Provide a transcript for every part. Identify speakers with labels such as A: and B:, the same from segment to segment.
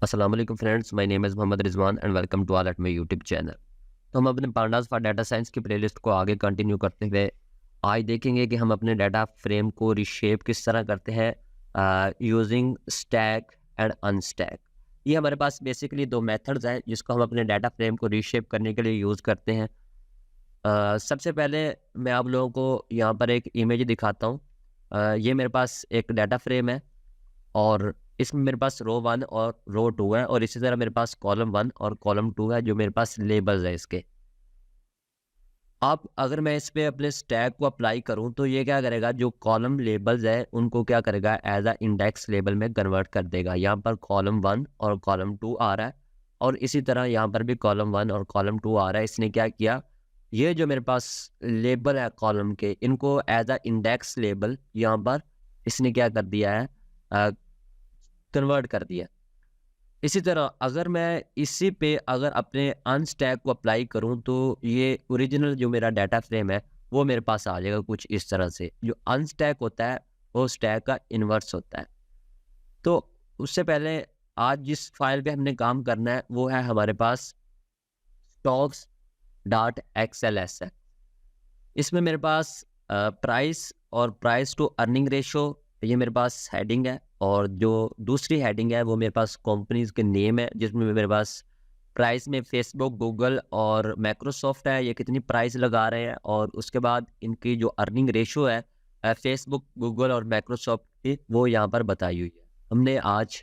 A: अस्सलाम वालेकुम friends, my name is Mohammad Rizwan and welcome to all at my YouTube channel. तो हम अपने पांडास फॉर डाटा साइंस की प्लेलिस्ट को आगे कंटिन्यू करते हुए आज देखेंगे कि हम अपने डाटा फ्रेम को रिशेप किस तरह करते हैं यूजिंग स्टैक एंड अनस्टैक। ये हमारे पास बेसिकली दो मेथड्स हैं जिसको हम अपने डाटा फ्रेम को रिशेप करने के लिए यूज़ करते हैं। सबसे पहले मैं आप लोगों को यहाँ पर एक इमेज दिखाता हूँ। ये मेरे पास एक डाटा फ्रेम है और इसमें मेरे पास रो 1 और रो 2 है और इसी तरह मेरे पास कॉलम 1 और कॉलम 2 है जो मेरे पास लेबल्स है इसके। अब अगर मैं इस पे अपने स्टैक को अप्लाई करूं तो ये क्या करेगा, जो कॉलम लेबल्स है उनको क्या करेगा, एज अ इंडेक्स लेबल में कन्वर्ट कर देगा। यहाँ पर कॉलम 1 और कॉलम 2 आ रहा है और इसी तरह यहाँ पर भी कॉलम 1 और कॉलम 2 आ रहा है। इसने क्या किया, ये जो मेरे पास लेबल है कॉलम के, इनको एज अ इंडेक्स लेबल यहाँ पर इसने क्या कर दिया है, कन्वर्ट कर दिया। इसी तरह अगर मैं इसी पे अगर अपने अनस्टैक को अप्लाई करूं तो ये ओरिजिनल जो मेरा डाटा फ्रेम है वो मेरे पास आ जाएगा कुछ इस तरह से। जो अनस्टैक होता है वो स्टैक का इन्वर्स होता है। तो उससे पहले आज जिस फाइल पे हमने काम करना है वो है हमारे पास स्टॉक्स डॉट एक्सएलएस है। इसमें मेरे पास प्राइस और प्राइस टू अर्निंग रेशो ये मेरे पास हेडिंग है और जो दूसरी हेडिंग है वो मेरे पास कंपनीज के नेम है, जिसमें मेरे पास प्राइस में फेसबुक, गूगल और माइक्रोसॉफ्ट है, ये कितनी प्राइस लगा रहे हैं, और उसके बाद इनकी जो अर्निंग रेशो है फेसबुक, गूगल और माइक्रोसॉफ्ट की, वो यहाँ पर बताई हुई है। हमने आज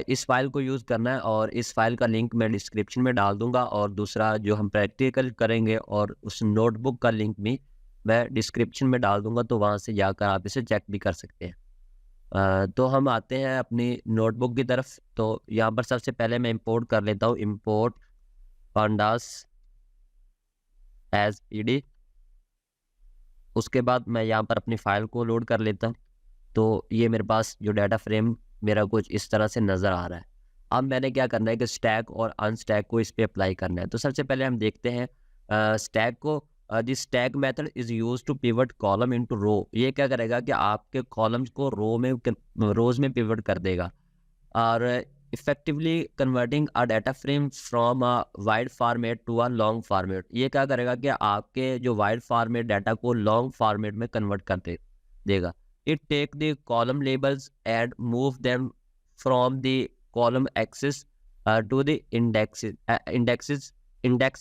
A: इस फाइल को यूज़ करना है और इस फाइल का लिंक मैं डिस्क्रिप्शन में डाल दूंगा और दूसरा जो हम प्रैक्टिकल करेंगे और उस नोटबुक का लिंक भी मैं डिस्क्रिप्शन में डाल दूंगा, तो वहाँ से जाकर आप इसे चेक भी कर सकते हैं। तो हम आते हैं अपनी नोटबुक की तरफ। तो यहाँ पर सबसे पहले मैं इंपोर्ट कर लेता हूँ, इंपोर्ट पांडास एज पीडी। उसके बाद मैं यहाँ पर अपनी फाइल को लोड कर लेता हूँ। तो ये मेरे पास जो डाटा फ्रेम मेरा कुछ इस तरह से नज़र आ रहा है। अब मैंने क्या करना है कि स्टैक और अनस्टैक को इस पे अप्लाई करना है। तो सबसे पहले हम देखते हैं स्टैक को। This stack method is use to pivot column into row. ये क्या करेगा कि आपके कॉलम्स को रोज में पिवट कर देगा और effectively converting a data frame from a wide format to a long format. ये क्या करेगा कि आपके जो वाइड फॉर्मेट डाटा को लॉन्ग फॉर्मेट में कन्वर्ट कर देगा। It take the column labels and move them from the column axis to the index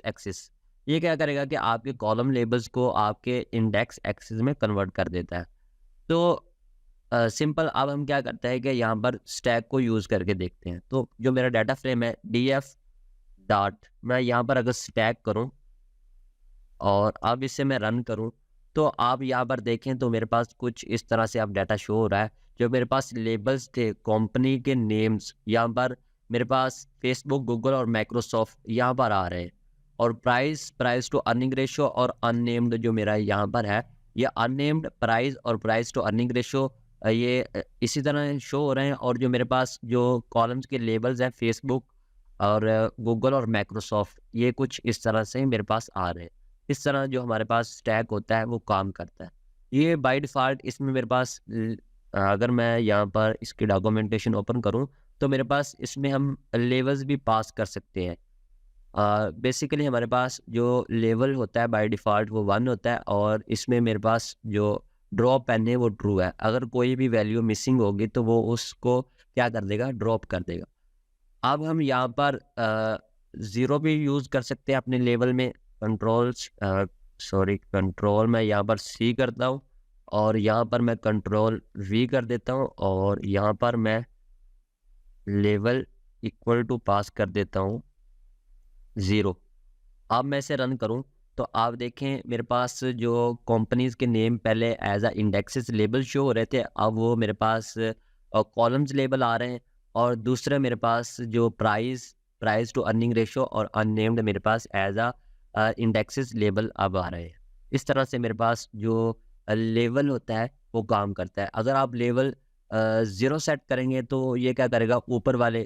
A: axis। ये क्या करेगा कि आपके कॉलम लेबल्स को आपके इंडेक्स एक्सिस में कन्वर्ट कर देता है। तो सिंपल, अब हम क्या करते हैं कि यहाँ पर स्टैक को यूज़ करके देखते हैं। तो जो मेरा डाटा फ्रेम है df डॉट, मैं यहाँ पर अगर स्टैक करूँ और अब इसे मैं रन करूं तो आप यहाँ पर देखें तो मेरे पास कुछ इस तरह से अब डाटा शो हो रहा है। जो मेरे पास लेबल्स थे कंपनी के नेम्स, यहाँ पर मेरे पास फेसबुक, गूगल और माइक्रोसॉफ्ट यहाँ पर आ रहे हैं। और price, price to earning ratio और अननेम्ड जो मेरा यहाँ पर है, ये अननेम्ड प्राइस और प्राइस टू अर्निंग रेशो ये इसी तरह शो हो रहे हैं। और जो मेरे पास जो कॉलम्स के लेबल्स हैं फेसबुक और गूगल और माइक्रोसॉफ्ट, ये कुछ इस तरह से मेरे पास आ रहे हैं। इस तरह जो हमारे पास स्टैक होता है वो काम करता है। ये बाय डिफ़ॉल्ट इसमें मेरे पास अगर मैं यहाँ पर इसकी डॉक्यूमेंटेशन ओपन करूँ तो मेरे पास इसमें हम लेवल्स भी पास कर सकते हैं। बेसिकली हमारे पास जो लेवल होता है बाय डिफ़ॉल्ट वो 1 होता है और इसमें मेरे पास जो ड्रॉप पेन है वो ट्रू है। अगर कोई भी वैल्यू मिसिंग होगी तो वो उसको क्या कर देगा, ड्रॉप कर देगा। अब हम यहाँ पर ज़ीरो भी यूज़ कर सकते हैं अपने लेवल में। कंट्रोल मैं यहाँ पर सी करता हूँ और यहाँ पर मैं कंट्रोल वी कर देता हूँ और यहाँ पर मैं लेवल इक्वल टू पास कर देता हूँ 0। अब मैं इसे रन करूँ तो आप देखें मेरे पास जो कंपनीज के नेम पहले as a indexes label show हो रहे थे, अब वो मेरे पास कॉलम्स लेबल आ रहे हैं। और दूसरा मेरे पास जो price, price to earning ratio और अननेम्ड मेरे पास एज अ इंडेक्सेस लेबल अब आ रहे हैं। इस तरह से मेरे पास जो लेवल होता है वो काम करता है। अगर आप लेवल 0 सेट करेंगे तो ये क्या करेगा, ऊपर वाले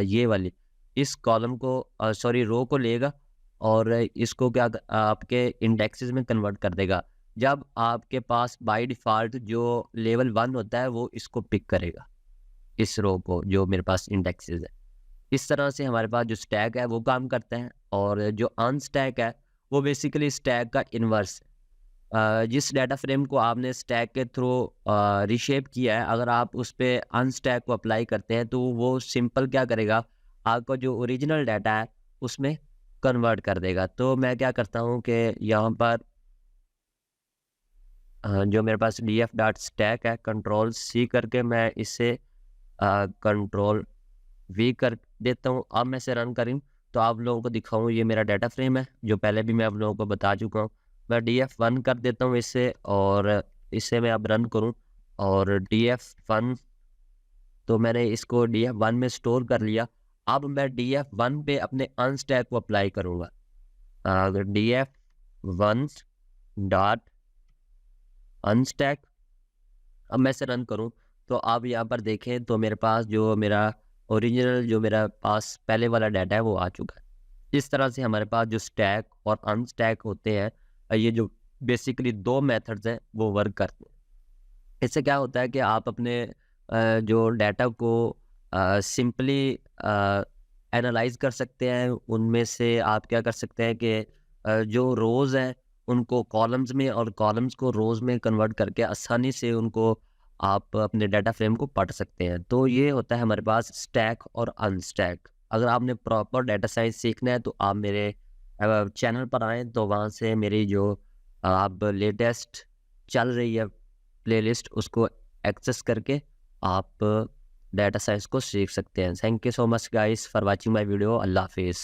A: ये वाले इस कॉलम को सॉरी रो को लेगा और इसको आपके इंडेक्सेस में कन्वर्ट कर देगा। जब आपके पास बाय डिफ़ॉल्ट जो लेवल 1 होता है वो इसको पिक करेगा। इस रो को जो मेरे पास इंडेक्सेस है। इस तरह से हमारे पास जो स्टैक है वो काम करता है, और जो अनस्टैक है वो बेसिकली स्टैक का इन्वर्स है। जिस डाटा फ्रेम को आपने स्टैक के थ्रू रीशेप किया है, अगर आप उस पे अनस्टैक को अप्लाई करते हैं तो वो सिंपल क्या करेगा, आपका जो ओरिजिनल डाटा है उसमें कन्वर्ट कर देगा। तो मैं क्या करता हूँ कि यहाँ पर जो मेरे पास df डॉट स्टैक है, कंट्रोल सी करके मैं इसे कंट्रोल वी कर देता हूँ। अब मैं इसे रन करूँ तो आप लोगों को दिखाऊँ, ये मेरा डाटा फ्रेम है जो पहले भी मैं आप लोगों को बता चुका हूँ। मैं df1 कर देता हूँ इसे, और इसे मैं अब रन करूँ, और df1, तो मैंने इसको df1 में स्टोर कर लिया। अब मैं df1 पे अपने अनस्टैक को अप्लाई करूँगा। अगर df1 डॉट अनस्टैक, अब मैं इसे रन करूँ तो आप यहाँ पर देखें तो मेरे पास जो मेरा ओरिजिनल जो मेरा पास पहले वाला डाटा है वो आ चुका है। इस तरह से हमारे पास जो स्टैक और अनस्टैक होते हैं, ये जो बेसिकली 2 मेथड्स हैं वो वर्क करते हैं। इससे क्या होता है कि आप अपने जो डाटा को सिंपली एनालाइज कर सकते हैं। उनमें से आप क्या कर सकते हैं कि जो रोज़ हैं उनको कॉलम्स में, और कॉलम्स को रोज़ में कन्वर्ट करके आसानी से उनको आप अपने डाटा फ्रेम को पढ़ सकते हैं। तो ये होता है हमारे पास स्टैक और अनस्टैक। अगर आपने प्रॉपर डाटा साइंस सीखना है तो आप मेरे चैनल पर आएँ, तो वहाँ से मेरी जो अब लेटेस्ट चल रही है प्लेलिस्ट उसको एक्सेस करके आप डाटा साइंस को सीख सकते हैं। Thank you so much guys for watching my video. अल्लाह हाफिज़।